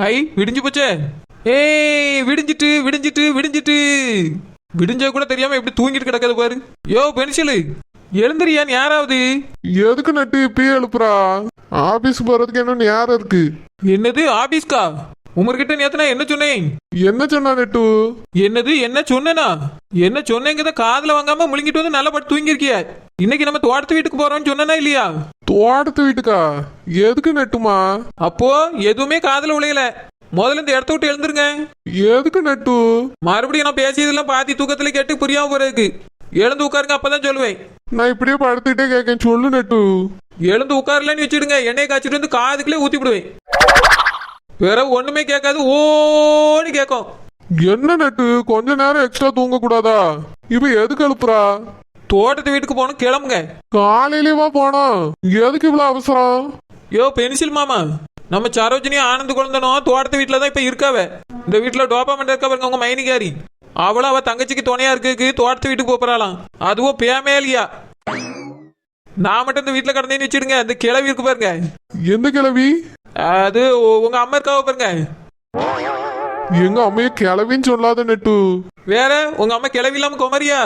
ஐ விடிஞ்சு போச்சே. ஏய் விடிஞ்சிட்டு விடிஞ்சிட்டு விடிஞ்சிட்டு விடிஞ்ச கூட தெரியாம எப்படி தூங்கிட்டு கிடக்காது பாரு. யோ பென்சிலு எழுந்திரியான்னு யாராவது. எதுக்கு நட்டு இப்பயே எழுப்புறா? ஆபீஸ் போறதுக்கு என்ன நேரம் இருக்கு? என்னது ஆபீஸ்கா? உமர்கிட்ட நேத்து நான் என்ன சொன்னேன்? என்ன சொன்னா நட்டு? என்னது என்ன சொன்னேனா? என்ன சொன்னேங்கத காதுல வாங்காம முழுங்கிட்டு வந்து நல்லா பட்டு தூங்கிருக்கிய. இன்னைக்கு நம்ம தோட்டத்து வீட்டுக்கு போறோம்னு சொன்னா இல்லையா? தோட்டத்து வீட்டுக்கா? எதுக்கு நட்டுமா? அப்போ எதுவுமே காதுல உழையல. முதல்ல இந்த இடத்த விட்டு எழுந்துருங்க. எதுக்கு நட்டு? மறுபடியும் நான் பேசியதெல்லாம் பாதி தூக்கத்துல கேட்டு புரியாம போறதுக்கு. எழுந்து உட்காருங்க, அப்பதான் சொல்லுவேன். நான் இப்படியே படுத்துக்கிட்டே கேட்கேன், சொல்லு நட்டு. எழுந்து உட்காரலன்னு வச்சுடுங்க, எண்ணெய் காய்ச்சிட்டு வந்து காதுக்குள்ளே ஊத்தி விடுவேன். பிறகு ஒண்ணுமே கேட்காது, ஓன்னு கேட்கும். என்ன நட்டு கொஞ்ச நேரம் எக்ஸ்ட்ரா தூங்க கூடாதா? இப்ப எதுக்கு எழுப்புறா? தோட்டத்து வீட்டுக்கு போகணும், கிளம்புங்க. காலையிலேவா போனோம், எதுக்கு இவ்வளவு அவசரம்? யோ பென்சில் மாமா, நம்ம சரோஜினி ஆனந்த் குழந்தனும் தோட்டத்து வீட்டுல தான் இப்ப இருக்காவ. இந்த வீட்டுல டோபாமெண்ட் இருக்க பாருங்க, உங்க மைனிகாரி. அவளும் அவ தங்கச்சிக்கு துணையா இருக்கு தோட்டத்து வீட்டுக்கு போறாளாம். அதுவும் பேமேலியா. நான் மட்டும் இந்த வீட்டுல கடந்தேன்னு வச்சிடுங்க, இந்த கிளவி இருக்கு பாருங்க. எந்த கிளவி? அது உங்க அம்மா இருக்காவ பாருங்க. எங்க அம்மைய கிளவின்னு சொல்லாத நட்டு. வேற உங்க அம்மா கிளவி இல்லாம குமரியா?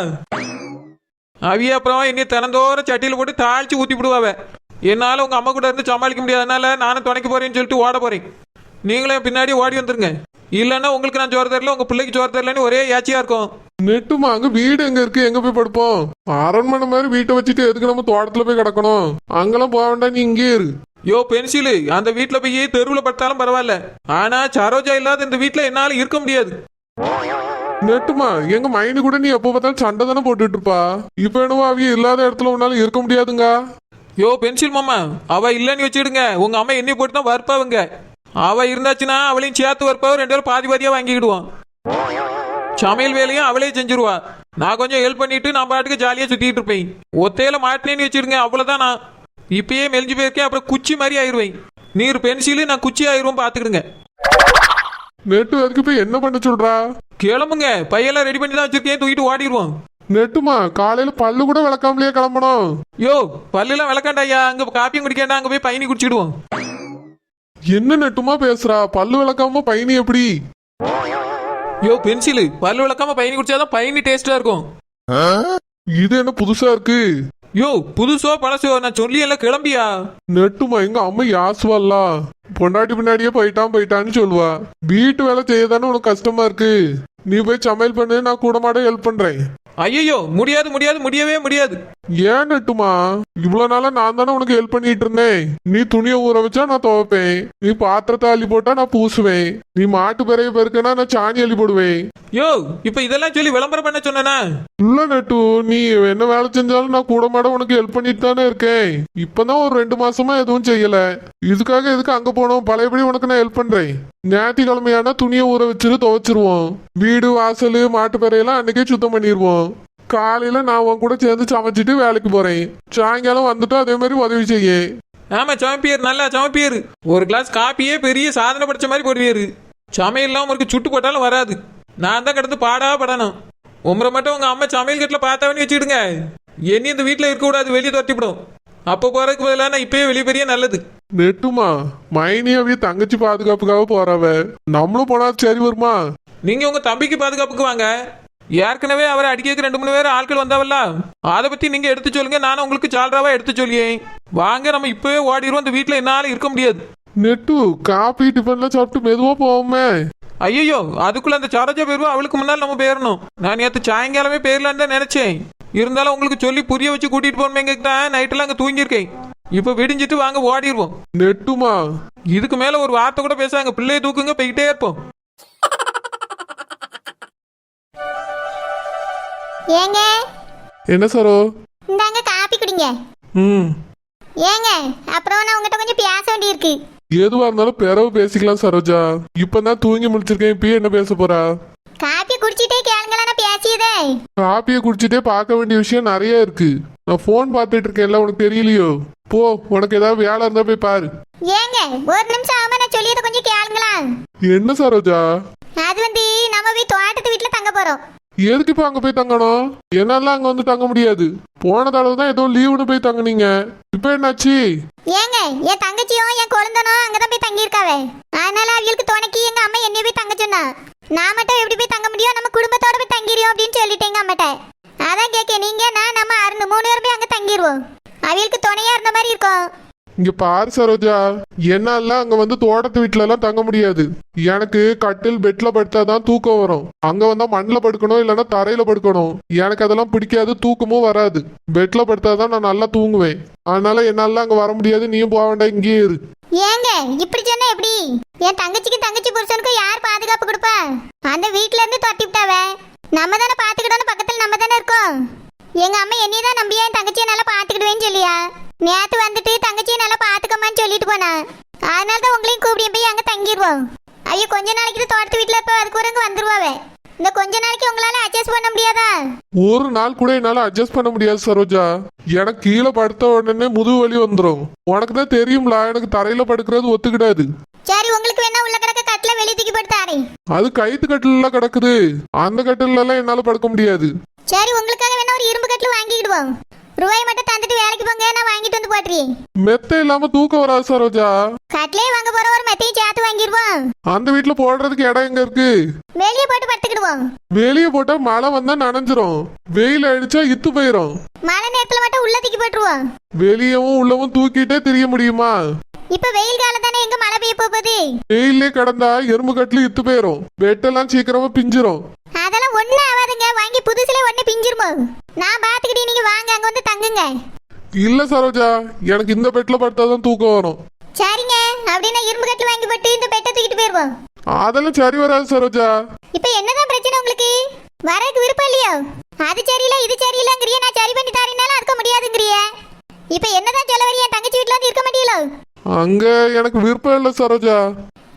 அவிய அப்புறம் என்னைய திறந்தோற சட்டியில போட்டு தாளிச்சு ஊத்தி விடுவாவ. என்னால உங்க அம்மா கூட இருந்து சமாளிக்க முடியாதனால நானும் துணைக்கு போறேன்னு சொல்லிட்டு ஓட போறேன். நீங்களும் பின்னாடி ஓடி வந்துருங்க. இல்லன்னா உங்களுக்கு நான் ஜோர் தரல, உங்க பிள்ளைக்கு ஜோர் தரலன்னு ஒரே ஏச்சியா இருக்கும். நெட்டுமா அங்க வீடு எங்க இருக்கு, எங்க போய் படுப்போம்? அரண்மனை மாதிரி வீட்டை வச்சுட்டு எதுக்கு நம்ம தோட்டத்துல போய் கிடக்கணும்? அங்கெல்லாம் போக வேண்டாம், நீ இங்கே இரு. யோ பென்சிலு, அந்த வீட்டுல போய் தெருவுல படுத்தாலும் பரவாயில்ல. ஆனா சரோஜா இல்லாத இந்த வீட்டுல என்னால இருக்க முடியாது. நெட்டுமா எங்க மைனி கூட நீ எப்ப பார்த்தாலும் சண்டை தானே போட்டுட்டு இருப்பா. இப்ப என்னவோ அவிய இல்லாத இடத்துல உன்னால இருக்க முடியாதுங்க. யோ பென்சில் மாமா, அவ இல்லன்னு வச்சிடுங்க, உங்க அம்மா என்னை போட்டு தான் வறுப்பாவுங்க. அவ இருந்தாச்சுன்னா அவளையும் சேர்த்து வறுப்பாவ, 2 பேரும் பாதி பாதியா வாங்கிக்கிடுவோம். சமையல் வேலையும் அவளே செஞ்சிருவா. நான் கொஞ்சம் ஹெல்ப் பண்ணிட்டு நான் பாட்டுக்கு ஜாலியா சுத்திட்டு இருப்பேன். ஒத்தையில மாட்டினேன்னு வச்சிருங்க, அவ்வளவுதான். நான் இப்பயே மெலிஞ்சு போயிருக்கேன், அப்புறம் குச்சி மாதிரி ஆயிருவேன். நீர் பென்சிலு, நான் குச்சி ஆயிருவோம், பாத்துக்கிடுங்க. நெட்டு அதுக்கு போய் என்ன பண்ண சொல்றா? கிளம்புங்க, பையெல்லாம் ரெடி பண்ணி தான் வச்சிருக்கேன், தூக்கிட்டு ஓடிடுவோம். நெட்டுமா காலையில பல்லு கூட விளக்காமலேயே கிளம்பணும். யோ பல்லுலாம் விளக்காண்டாயா, அங்க காப்பியும் குடிக்காண்டா, அங்க போய் பயணி குடிச்சிடுவோம். என்ன நெட்டுமா பேசுறா? பல்லு விளக்காம பயணி எப்படி? யோ பென்சிலு, பல்லு விளக்காம பயணி குடிச்சாதான் பயணி டேஸ்டா இருக்கும். இது என்ன புதுசா இருக்கு? யோ புதுசோ பழசோ, நான் சொல்லி எல்லாம் கிளம்பியா? நெட்டுமா எங்க அம்மா யாசுவாள்ல, பொண்டாட்டி பின்னாடியே போயிட்டான்னு சொல்லுவா. வீட்டு வேலை செய்யதானே உனக்கு கஷ்டமா இருக்கு. நீ போய் சமையல் பண்ணு, நான் கூட மாட ஹெல்ப் பண்றேன். ஐயோ முடியாது முடியாது, முடியவே முடியாது. ஏன் நெட்டுமா? இவ்வளவு நாளா நான் தானே உனக்கு ஹெல்ப் பண்ணிட்டு இருந்தேன். நீ துணியை ஊற வச்சா நான் துவைப்பேன், நீ பாத்திரத்தை அள்ளி போட்டா நான் பூசுவேன், நீ மாட்டு பிறைய பெருக்கனா நான் சாணி அள்ளி போடுவேன். யோ இப்ப இதெல்லாம் சொல்லி விளம்பரம் பண்ண சொன்னா? இல்ல நெட்டு, நீ என்ன வேலை செஞ்சாலும் நான் கூட மாட உனக்கு ஹெல்ப் பண்ணிட்டு தானே இருக்கேன். இப்பதான் ஒரு 2 மாசமா எதுவும் செய்யல. இதுக்காக எதுக்கு அங்க போனோம்? பழையபடி உனக்கு நான் ஹெல்ப் பண்றேன். ஞாயிற்றுக்கிழமையானா துணியை ஊற வச்சுட்டு துவைச்சிருவோம். வீடு வாசல் மாட்டு பிறையெல்லாம் அன்னைக்கே சுத்தம் பண்ணிடுவோம். காலையில நான் உன் கூட சேர்ந்து சமைச்சிட்டு வேலைக்கு போறேன். சாயங்காலம் வந்துட்டு அதே மாதிரி உதவி செய்ய. ஆமா சமைப்பியர், நல்லா சமைப்பியர். ஒரு கிளாஸ் காப்பியே பெரிய சாதனை படிச்ச மாதிரி போடுவியாரு. சமையல்லாம் உங்களுக்கு சுட்டு போட்டாலும் வராது. நான் தான் கிடந்து பாடா படணும். உமரை மட்டும் உங்க அம்மா சமையல் கட்டில பார்த்தாவன்னு வச்சுக்கிடுங்க, இனி இந்த வீட்டுல இருக்க கூடாது, வெளியே தொட்டிவிடும். அப்ப போறதுக்கு பதிலாக நான் இப்பயே வெளியே பெரிய நல்லது. நெட்டுமா மைனி அவிய தங்கச்சி பாதுகாப்புக்காக போறவ, நம்மளும் போனா சரி வருமா? நீங்க உங்க தம்பிக்கு பாதுகாப்புக்கு வாங்க. ஏற்கனவே அவரை அடிக்க 2-3 பேர் ஆட்கள் வந்தாவல்ல, அதை பத்தி நீங்க எடுத்து சொல்லுங்க. நானும் உங்களுக்கு சால்ராவா எடுத்து சொல்லியேன். வாங்க நம்ம இப்பவே ஓடிடுவோம், இந்த வீட்டுல என்னால இருக்க முடியாது. நெட்டு காபி டிஃபன்லாம் சாப்பிட்டு மெதுவா போவோமே. ஐயோ அதுக்குள்ள அந்த சரோஜா போயிருவா, அவளுக்கு முன்னால் நம்ம போயிடணும். நான் நேற்று சாயங்காலமே போயிடலான்னு தான் நினைச்சேன். இருந்தாலும் உங்களுக்கு சொல்லி புரிய வச்சு கூட்டிட்டு போனோமேங்க, நைட்டெல்லாம் அங்க தூங்கியிருக்கேன். இப்ப விடிஞ்சிட்டு வாங்க ஓடிடுவோம். நெட்டுமா இதுக்கு மேல ஒரு வார்த்தை கூட பேசாங்க, பிள்ளைய தூக்குங்க, போய்கிட்டே இருப்போம். ஏங்க என்ன சரோ? இந்தாங்க காப்பி குடிங்க. ஏங்க அப்புறம் நான் உங்ககிட்ட கொஞ்சம் பேச வேண்டியிருக்கு. எதுவா இருந்தாலும் பிறவு பேசிக்கலாம் சரோஜா. இப்பதான் தூங்கி முடிச்சிருக்கேன், இப்ப என்ன பேச போறா? காப்பியை குடிச்சிட்டே கேளுங்களா, நான் பேசியதே. காப்பியை குடிச்சிட்டே பார்க்க வேண்டிய விஷயம் நிறைய இருக்கு. நான் போன் பார்த்துட்டு இருக்கேன்ல, உனக்கு தெரியலையோ? போ, உனக்கு ஏதாவது வேலை இருந்தா போய் பாரு. ஏங்க ஒரு நிமிஷம் ஆமா, நான் சொல்லியதை கொஞ்சம் கேளுங்களா. என்ன சரோஜா? அது நம்ம போய் தோட்டத்து வீட்டுல தங்க போறோம். எதுக்கு இப்ப அங்க போய் தங்கணும்? என்னால அங்க வந்து தங்க முடியாது. போன தடவை தான் ஏதோ லீவுன்னு போய் தங்குனீங்க. இப்ப என்னாச்சு? ஏங்க என் தங்கச்சியும் என் குழந்தனும் அங்கதான் போய் தங்கியிருக்காவே. அதனால அவங்களுக்கு துணைக்கு எங்க அம்மா என்னைய போய் தங்க சொன்னா. நான் மட்டும் எப்படி போய் தங்க முடியும்? நம்ம குடும்பத்தோட போய் தங்கிடுவோம் அப்படின்னு சொல்லிட்டேங்க அம்மாட்ட. அதான் கேட்க நீங்க நான் நம்ம அருண் 3 பேரும் போய் அங்க தங்கிடுவோம். அவங்களுக்கு துணையா இருந்த மாதிரி இருக்கும். இங்க பாரு சரோஜா, என்னால அங்க வந்து தோட்டத்து வீட்டுல எல்லாம் தங்க முடியாது. எனக்கு கட்டில் பெட்ல படுத்தாதான் தூக்கம் வரும். அங்க வந்தா மண்ணில் படுக்கணும், இல்லைன்னா தரையில படுக்கணும். எனக்கு அதெல்லாம் பிடிக்காது, தூக்கமும் வராது. பெட்ல படுத்தாதான் நான் நல்லா தூங்குவேன். அதனால என்னால அங்க வர முடியாது. நீயும் போக வேண்டாம், இங்கேயே இரு. ஏங்க இப்படி சொன்னா எப்படி? என் தங்கச்சி புருஷனுக்கும் யார் பாதுகாப்பு கொடுப்பா? அந்த வீட்ல இருந்து தொட்டி விட்டாவே. நம்ம தானே பாத்துக்கிட்டோம், பக்கத்துல நம்ம தானே இருக்கோம். எங்க அம்மா என்னைய தான் நம்பியா என் தங்கச்சியை நல்லா பாத்துக்கிடுவேன்னு சொல்லியா. நேத்து வந்துட்டு தங்கச்சியை நல்லா பாத்துக்கம்மான்னு சொல்லிட்டு போனா. அதனால தான் உங்களையும் கூப்பிடியும் போய் அங்க தங்கிடுவோம். ஐயோ கொஞ்ச நாளைக்கு தோட்டத்து வீட்டுல இருப்போம், அதுக்கு ஒரு வந்துருவாவே. இந்த கொஞ்ச நாளைக்கு உங்களால அட்ஜஸ்ட் பண்ண முடியாதா? ஒரு நாள் கூட என்னால அட்ஜஸ்ட் பண்ண முடியாது சரோஜா. எனக்கு கீழே படுத்த உடனே முதுகு வலி வந்துடும். உனக்கு தான் தெரியும்ல, எனக்கு தரையில படுக்கிறது ஒத்துக்கிடாது. சரி உங்களுக்கு வேணா உள்ள கிடக்க கட்டில வெளியே தூக்கி போட்டு தாரேன். அது கைத்து கட்டில கிடக்குது. அந்த கட்டில எல்லாம் என்னால படுக்க முடியாது. சரி உங்களுக்காக வேணா ஒரு இரும்பு கட்டில் வாங்கிடுவோம். ரூபாய் மட்டும் தந்துட்டு வேலைக்கு போங்க, நான் வாங்கிட்டு வந்து போட்டுறேன். மெத்த இல்லாம தூக்கம் வராது சரோஜா. கட்டிலே வாங்க போற ஒரு மெத்தையும் சேர்த்து வாங்கிடுவோம். அந்த வீட்டுல போடுறதுக்கு இடம் எங்க இருக்கு? வெளியே போட்டு படுத்துக்கிடுவோம். வெளியே போட்டா மழை வந்தா நனைஞ்சிரும், வெயில் அடிச்சா இத்து போயிரும். மழை நேரத்துல மட்டும் உள்ள தூக்கி போட்டுருவோம். வெளியவும் உள்ளவும் தூக்கிட்டே தெரிய முடியுமா? இப்ப வெயில் காலம் தானே, எங்க மழை பெய்ய போகுது? வெயிலே கடந்தா எறும்பு கட்டில இத்து போயிரும், பெட்டெல்லாம் சீக்கிரமா பிஞ்சிரும். அதெல்லாம் ஒண்ணு ஆகாதுங்க, வாங்கி புதுசுல ஒண்ணு பிஞ்சிருமோ. நான் பாத்துக்கிட்டே, நீங்க வாங்க அங்க வந்து தங்குங்க. இல்ல சரோஜா, எனக்கு இந்த பெட்ல படுத்தாதான் தூக்கம் வரும். சரிங்க, அப்படின்னா இரும்பு கட்டில் வாங்கி போட்டு இந்த பெட்டை தூக்கிட்டு போயிருவோம். அதெல்லாம் சரி வராது சரோஜா. இப்ப என்னதான் பிரச்சனை உங்களுக்கு? வரக்கு விருப்பம் இல்லையோ? அது சரியில்லை இது சரியில்லைங்கிறிய, நான் சரி பண்ணி தரேனாலும் அதுக்க முடியாதுங்கிறிய. இப்ப என்னதான் சொல்ல வரிய? தங்கச்சி வீட்டுல வந்து இருக்க மாட்டீங்களோ? அங்க எனக்கு விருப்பம் இல்ல சரோஜா.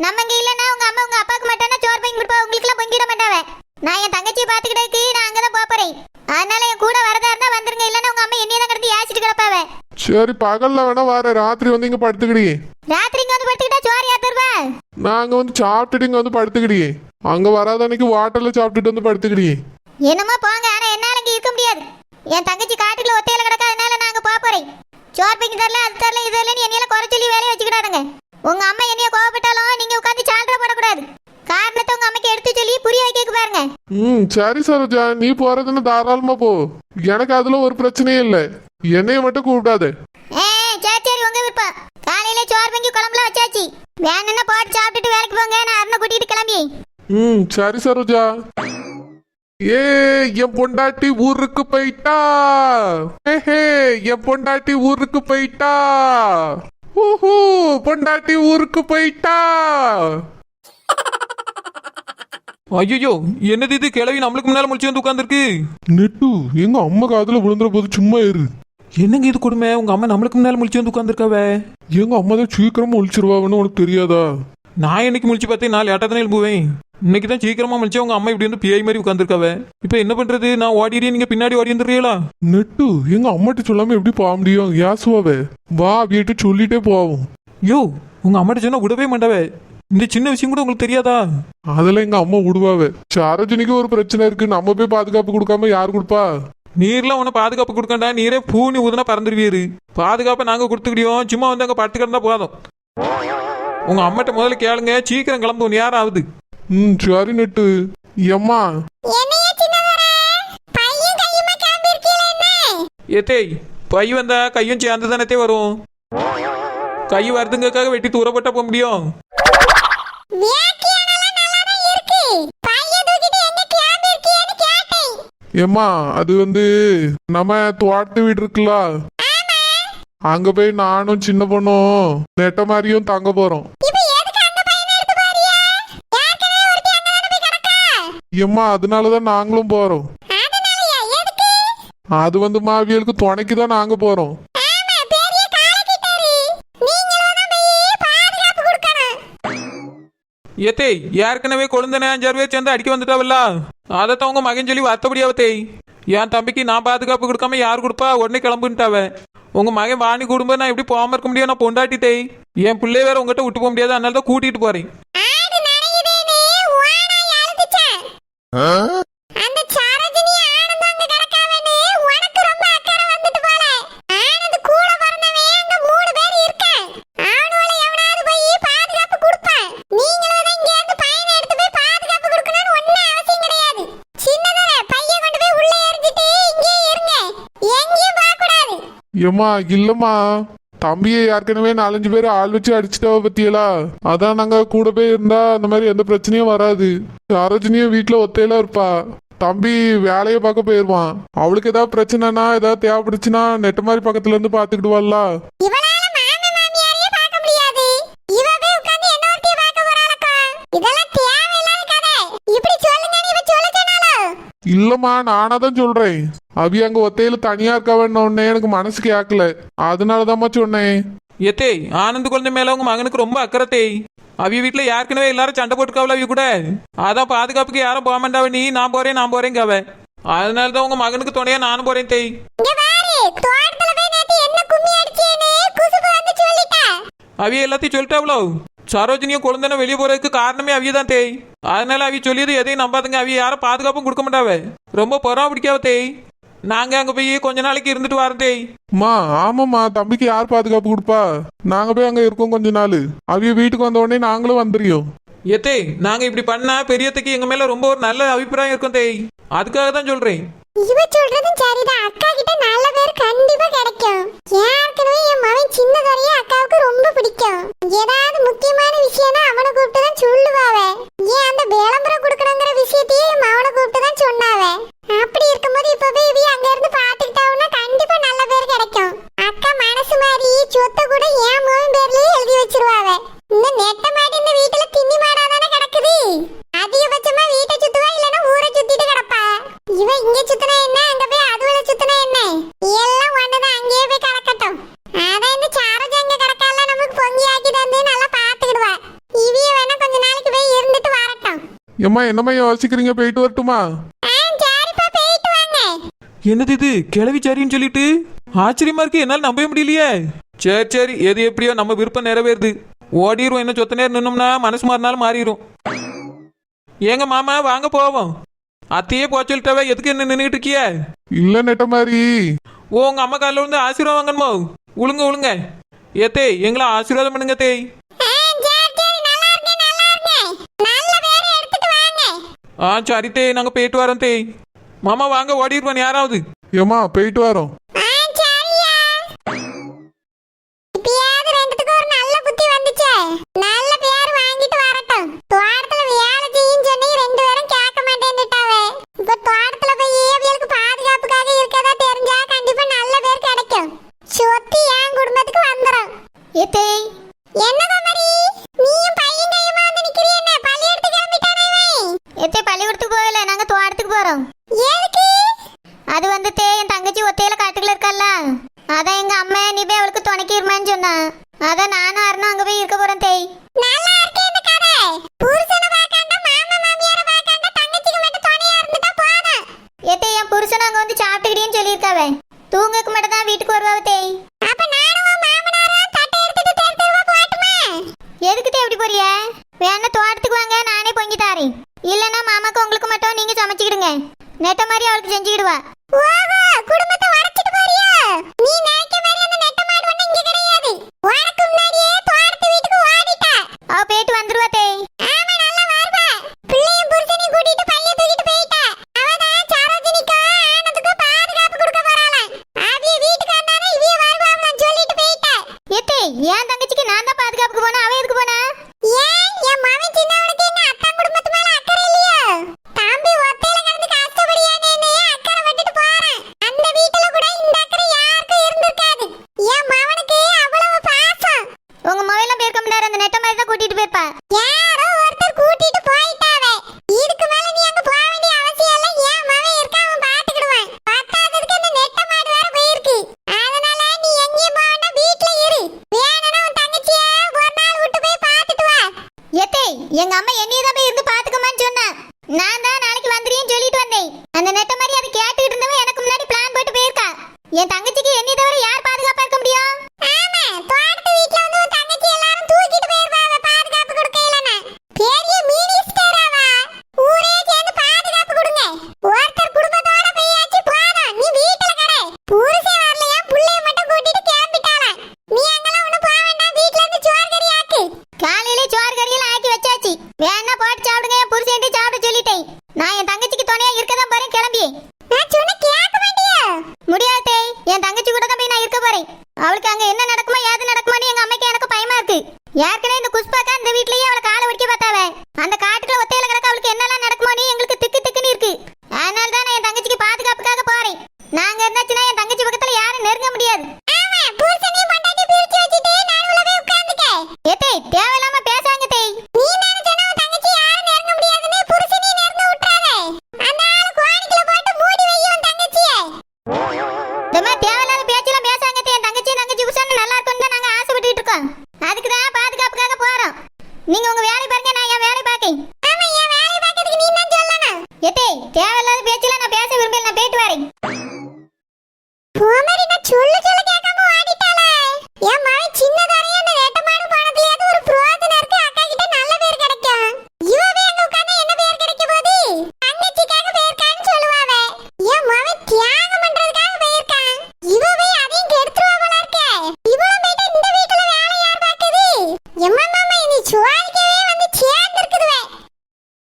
நம்ம இங்க இல்லன்னா உங்க அம்மா உங்க அப்பாக்கு மட்டும் சோறு பொங்கி கொடுப்பா, உங்களுக்கு எல்லாம் பொங்கிட மாட்டாவே. நான் என் தங்கச்சியை பாத்துக்கிட்டே நான் அங்கதான் போறேன். அதனால என் கூட வரதா இருந்தா வந்துருங்க, இல்லன்னா உங்க அம்மா என்னைய தான் கிடந்து ஏசிட்டு கிடப்பாவே. சரி பகல்ல வேணா வர, ராத்திரி வந்து இங்க படுத்துக்கிடி. ராத்திரி இங்க வந்து படுத்துக்கிட்டா சோறு யாத்துருவா? நான் அங்க வந்து சாப்பிட்டுட்டு இங்க வந்து படுத்துக்கிடி. அங்க வராத அன்னைக்கு வாட்டர்ல சாப்பிட்டுட்டு வந்து படுத்துக்கிடி. என்னமோ போங்க, ஆனா என்னால இங்க இருக்க முடியாது. என் தங்கச்சி காட்டுக்குள்ள ஒத்தையில கிடக்கா, அதனால நான் அங்க போறேன். சோறு பொங்கி தரல, அது தரல, இது இல்லன்னு என்னையில குறை சொல்லி வேலையை வச்சுக்கிட்டாருங்க. உங்க அம்மா என்னைய கோவப்பட்டாலும் நீங்க உட்காந்து சால்ற போடக்கூடாது. காரணத்தை உங்க அம்மைக்கு எடுத்து சொல்லி புரிய வைக்க பாருங்க. சரி சரோஜா, நீ போறதுன்னு தாராளமா போ. எனக்கு அதுல ஒரு பிரச்சனையும் இல்ல. என்னைய மட்டும் கூப்பிடாத. சரி சரி உங்க விருப்பம். காலையில சோறு பொங்கி குழம்புல வச்சாச்சு. வேணும்னா போட்டு சாப்பிட்டுட்டு வேலைக்கு போங்க, நான் அருணை கூட்டிட்டு கிளம்பி. சரி சரோஜா. ஏ என் பொண்டாட்டி ஊருக்கு போயிட்டா. என் பொண்டாட்டி ஊருக்கு போயிட்டா. பொண்டாட்டி ஊருக்கு போயிட்டா. ஐயோ என்னது இது? கிளவி நம்மளுக்கு முன்னால முடிச்சு வந்து உட்காந்துருக்கு. நெட்டு எங்க அம்மா காதுல விழுந்துற போது சும்மா இரு. என்னங்க இது கொடுமை? உங்க அம்மா நம்மளுக்கு முன்னால முடிச்சு வந்து உட்காந்துருக்காவே. எங்க அம்மா தான் சீக்கிரமா ஒழிச்சிருவாங்கன்னு உனக்கு தெரியாதா? நான் என்னைக்கு முடிச்சு பார்த்தேன்? நான் லேட்டா தானே எழுப்புவேன். இன்னைக்கு தான் சீக்கிரமா முடிச்சா உங்க அம்மா இப்படி வந்து பிஐ மாதிரி உட்காந்துருக்காவே. இப்ப என்ன பண்றது? நான் ஓடிடுறேன், நீங்க பின்னாடி ஓடி வந்துடுறீங்களா? நெட்டு எங்க அம்மாட்ட சொல்லாம எப்படி போக முடியும்? யாசுவாவே வா வீட்டு சொல்லிட்டே போவோம். யோ உங்க அம்மாட்ட சொன்னா விடவே மாட்டாவே. இந்த சின்ன விஷயம் கூட உங்களுக்கு தெரியாதா? அதெல்லாம் எங்க அம்மா விடுவாவே. சாரோஜனிக்கு ஒரு பிரச்சனை இருக்கு, நம்ம போய் பாதுகாப்பு கொடுக்காம யார் கொடுப்பா? நீர்லாம் உன்னை பாதுகாப்பு கொடுக்கண்டா, நீரே பூனி ஊதுனா பறந்துருவீரு. பாதுகாப்பை நாங்க கொடுத்துக்கிடியோம், சும்மா வந்து அங்க படுத்துக்கிட்டா போதும். உங்க அம்மாட்ட முதல்ல கேளுங்க, சீக்கிரம் கிளம்பும், நேரம் ஆகுது. சரி நெட்டு. எம்மா ஏத்தேய் பை வந்தா கையும் சேர்ந்து தானே வரும். கை வருதுங்கக்காக வெட்டி தூரப்பட்ட போக முடியும். ஏம்மா அது வந்து நம்ம தோட்டத்து வீடு இருக்குல்ல, அங்க போய் நானும் சின்ன பொண்ணும் நெட்ட மாதிரியும் தங்க போறோம். ஏம்மா அதனாலதான் நாங்களும் போறோம். அது வந்து மாவியலுக்கு துணைக்கு தான் நாங்க போறோம். ஏத்தேய் ஏற்கனவே கொழுந்தனே 5-6 பேர் சேர்ந்து அடிக்க வந்துட்டாவல்ல, அதைத்தான் உங்க மகன் சொல்லி வருத்தப்படியாவத்தேய். என் தம்பிக்கு நான் பாதுகாப்பு கொடுக்காம யார் கொடுப்பா? உடனே கிளம்புன்ட்டாவ. உங்க மகன் வாணி குடும்பம் நான் எப்படி போகாம இருக்க முடியும்? நான் பொண்டாட்டிட்டேய். என் பிள்ளை வேற உங்ககிட்ட விட்டு போக முடியாது, அதனால தான் கூட்டிட்டு போறேன். ஏம்மா இல்லம்மா, தம்பியை ஏற்கனவே 4-5 பேர் ஆள் வச்சு அடிச்சுட்டாவ பத்தியலா. அதான் நாங்க கூட போய் இருந்தா அந்த மாதிரி எந்த பிரச்சனையும் வராது. சரோஜினியும் வீட்டுல ஒத்தையில இருப்பா. தம்பி வேலையை பார்க்க போயிருவான். அவளுக்கு ஏதாவது பிரச்சனைனா ஏதாவது தேவைப்படுச்சுன்னா நெட்ட மாதிரி பக்கத்துல இருந்து பாத்துக்கிடுவாள்ல. இவளால மாமன் மாமியாரையே பார்க்க முடியாது. இவ போய் உட்கார்ந்து என்னோர்த்தி பார்க்க போறாளக்கா. இதெல்லாம் தேவையில்லாத கதை. இப்படி சொல்லுங்க நீ இவ சொல்ல சொன்னாலோ. இல்லம்மா, நானா தான் சொல்றேன். அவி அங்க ஒத்தையில தனியா இருக்கவன்னு உடனே எனக்கு மனசு கேட்கல. அதனாலதாம்மா சொன்னேன். ஏத்தே ஆனந்த் குழந்தை மேல உங்க மகனுக்கு ரொம்ப அக்கறை. அவிய வீட்டுல ஏற்கனவே எல்லாரும் சண்டை போட்டுக்காவல அவிய கூட. அதான் பாதுகாப்புக்கு யாரும் போக மாட்டாவ, நீ நான் போறேங்காவ. அதனாலதான் உங்க மகனுக்கு துணையா நானும் போறேன் தேய். இங்க பாரு, தோட்டத்துல போய் நேத்து என்ன கும்மி அடிச்சேன்னு குசுபு வந்து சொல்லிட்டா. அவிய எல்லாத்தையும் சொல்லிட்டாவளோ. சரோஜினியும் குழந்தைன வெளியே போறதுக்கு காரணமே அவிய தான் தேய். அதனால அவிய சொல்லியது எதையும் நம்பாதுங்க. அவிய யாரும் பாதுகாப்பும் கொடுக்க மாட்டாவ. ரொம்ப பொறாம பிடிக்காவ தேய். நாங்க அங்க போய் கொஞ்ச நாளைக்கு இருந்துட்டு வரோம் தேய். மா ஆமாம்மா, தம்பிக்கு யார் பாதுகாப்பு கொடுப்பா? நாங்க போய் அங்க இருக்கோம் கொஞ்ச நாள். அவிய வீட்டுக்கு வந்த உடனே நாங்களும் வந்துறியோம். ஏத்தே நாங்க இப்படி பண்ணா பெரியத்துக்கு எங்க மேல ரொம்ப ஒரு நல்ல அபிப்பிராயம் இருக்கும் தேய். அதுக்காக தான் சொல்றேன். இவ சொல்றதும் சரிதான். அக்கா கிட்ட நல்ல பேர் கண்டிப்பா கிடைக்கும். ஏற்கனவே என் மகன் சின்னதோரையே அக்காவுக்கு ரொம்ப பிடிக்கும். ஏதாவது முக்கியமான விஷயம்னா அவனை கூப்பிட்டு தான் சொல்லுவாவ. ஏன் அந்த விளம்பரம் கொடுக்கணுங்கிற விஷயத்தையே என் மகனை கூப்பிட்டு தான் சொன்னாவ. அப்படி இருக்கும்போது இப்ப போய் இவ அங்க இருந்து பாத்துக்கிட்டாவுன்னா கண்டிப்பா நல்ல பேர் கிடைக்கும். அக்கா மனசு மாதிரி சொத்தை கூட என் மகன் பேர்லயே எழுதி வச்சிருவாவ. இந்த நெட்ட மாடி இந்த வீட்டுல திண்ணி மாடாதானே கிடக்குது. அதிகபட்சமா வீட்டை சுத்துவா இல்லைன்னா ஊரை சுத்திட்டு கிடப்பா. இவ இங்க சுத்தினா என்ன, அங்க போய் அதுவள சுத்தினா என்ன, எல்லாம் ஒண்ணுதான். அங்கேயே போய் கிடக்கட்டும். அதான் இந்த சாரஜ அங்க கிடக்கால நமக்கு பொங்கி ஆக்கி தந்து நல்லா பாத்துக்கிடுவா. இவிய வேணா கொஞ்ச நாளைக்கு போய் இருந்துட்டு வரட்டும். ஏம்மா என்னம்மா யோசிக்கிறீங்க? போயிட்டு வரட்டுமா? சரிப்பா, போயிட்டு வாங்க. என்னது இது கிளவி சரின்னு சொல்லிட்டு ஆச்சரியமா இருக்கு. என்னால நம்பவே முடியலையே. சரி எது எப்படியோ நம்ம விருப்பம் நிறைவேறுது. ஓடிரும். என்ன சொத்த நேரம் நின்னோம்னா மனசு மாறினாலும் மாறிடும். ஏங்க மாமா வாங்க போவோம். அத்தையே போ சொல்லிட்டாவே, எதுக்கு என்ன நின்றுட்டு இருக்கிய? இல்ல நெட்ட மாதிரி. ஓ உங்க அம்மா காலில் வந்து ஆசீர்வாதம் வாங்கணுமோ? உளுங்க ஏத்தே எங்களை ஆசீர்வாதம் பண்ணுங்க தேய். சரி தேய், நாங்க போயிட்டு வரோம் தேய். மாமா வாங்க, ஓடிடுவான் யாராவது. ஏம்மா போயிட்டு வரோம். அது வந்து என் தங்கச்சி ஒத்தையில காட்டுக்குள்ள இருக்கல்ல, அதான் எங்க அம்மா நீ போய் அவளுக்கு துணைக்கு இருமான்னு சொன்னா. அதான் நானும் அருணும் அங்க போய் இருக்க போறேன் தேய். நல்லா இருக்கே இந்த கதை. புருஷனை பார்க்காண்ட மாமா மாமியாரை பார்க்காண்ட தங்கச்சிக்கு மட்டும் துணையா இருந்துட்டா போதும். ஏத்தே என் புருஷன் அங்க வந்து சாப்பிட்டுக்கிட்டேன்னு சொல்லியிருக்காவே. தூங்கக்கு மட்டும் தான் வீட்டுக்கு வருவாவ தேய். அப்ப நானும் மாமனாரா தட்டை எடுத்துட்டு தெருவா போட்டுமா? எதுக்கு தே இப்படி போறிய? வேணா தோட்டத்துக்கு வாங்க, நானே பொங்கி தாரேன். இல்லன்னா மாமாக்கு உங்களுக்கு மட்டும் நீங்க சமைச்சுக்கிடுங்க. நெட்ட மாதிரி அவளுக்கு செஞ்சுக்கிடுவா. ஓஹோ, குடும்பத்தை உடைச்சிட்டு போறியா? நீ நினைக்க மாதிரி அந்த நெட்ட மாடு ஒண்ணு இங்க கிடையாது. உனக்கு முன்னாடியே தோட்டத்து வீட்டுக்கு ஓடிட்டா. அவ போயிட்டு வந்துருவா தேய். ஆமா நல்லா வருவா. பிள்ளையும் புருஷனையும் கூட்டிட்டு பைய தூக்கிட்டு போயிட்டா. அவதான் சரோஜினிக்கு ஆனந்துக்கு பாதுகாப்பு கொடுக்க போறாளாம். அவிய வீட்டுக்கு வந்தானே இவிய வருவாங்கன்னு சொல்லிட்டு போயிட்டா. ஏத்தே ஏன் தங்கச்சிக்கு நான் தான் பாதுகாப்புக்கு போனா, அவ எதுக்கு போனா? ஏன் என் மகன் சின்னவனுக்கு என்ன அக்கா குடும்பத்து மேல அக்கறை இல்லையா? தம்பி ஒத்தையில கிடந்து கஷ்டப்படியானேன்னு அக்கறை விட்டுட்டு போறேன். அந்த வீட்டுல கூட இந்த அக்கறை யாருக்கும் இருந்திருக்காது. என் மகனுக்கு அவ்வளவு பாசம். உங்க மொபைல்ல பேர்க்க முடியாது, அந்த நெட்ட மாதிரி தான் கூட்டிட்டு போயிருப்பா. யாரோ ஒருத்தர் கூட்டிட்டு போயிட்டாவே. இதுக்கு மேல நீ அங்க போக வேண்டிய அவசியம் இல்ல. என் மகன் இருக்க அவன் பாத்துக்கிடுவான். பத்தாததுக்கு அந்த நெட்ட மாடு வேற போயிருக்கு. அதனால நீ எங்கேயும் போக வேண்டாம், வீட்டுல இரு. வேணும்னா உன் தங்கச்சிய ஒரு நாள் விட்டு போய் பாத்துட்டு வா. ஏத்தே எங்க அம்மா என்னைய தான் போய் இருந்து பாத்துக்கமான்னு சொன்னா. நான் தான் நாளைக்கு வந்துறேன்னு சொல்லிட்டு வந்தேன். அந்த நெட்ட மாதிரி அது கேட்டுக்கிட்டு இருந்தவன் எனக்கு முன்னாடி பிளான் போட்டு போயிருக்கா. என் தங்கச்சிக்கு என்னை தவிர யார் பாதுகாப்பா இருக்க முடியும்? ஆமா, தோட்டத்து வீட்ல வந்து உன் தங்கச்சி எல்லாரும் தூக்கிட்டு போயிருவாங்க பாதுகாப்பு கொடுக்க இல்லனா. பெரிய மினிஸ்டர் அவ. ஊரே சேர்ந்து பாதுகாப்பு கொடுங்க. ஒருத்தர் குடும்பத்தோட போயாச்சு போதும். நீ வீட்டுல கடை. புருஷன் வரலையா, புள்ளைய மட்டும் கூட்டிட்டு கிளம்பிட்டாளாம். நீ அங்கெல்லாம் ஒண்ணு போக வேண்டாம், வீட்ல இருந்து சோறு கறி ஆக்கு. காலையிலே சோறு கறியெல்லாம் ஆக்கி வச்சாச்சு. வேணா போறேன். அவளுக்கு அங்க என்ன நடக்குமோ ஏது நடக்குமோன்னு எங்க அம்மைக்கு எனக்கு பயமா இருக்கு. ஏற்கனவே இந்த குஷ்பாக்கா இந்த வீட்லயே அவளை காலை ஒடிக்க பார்த்தாவ. அந்த காட்டுக்குள்ள ஒத்தையில கிடக்க அவளுக்கு என்னெல்லாம் நடக்குமோன்னு எங்களுக்கு திக்கு திக்குன்னு இருக்கு. அதனால தான் நான் என் தங்கச்சிக்கு பாதுகாப்புக்காக போறேன். நாங்க இருந்தாச்சுன்னா என் தங்கச்சி பக்கத்துல யாரும் நெருங்க முடியாது.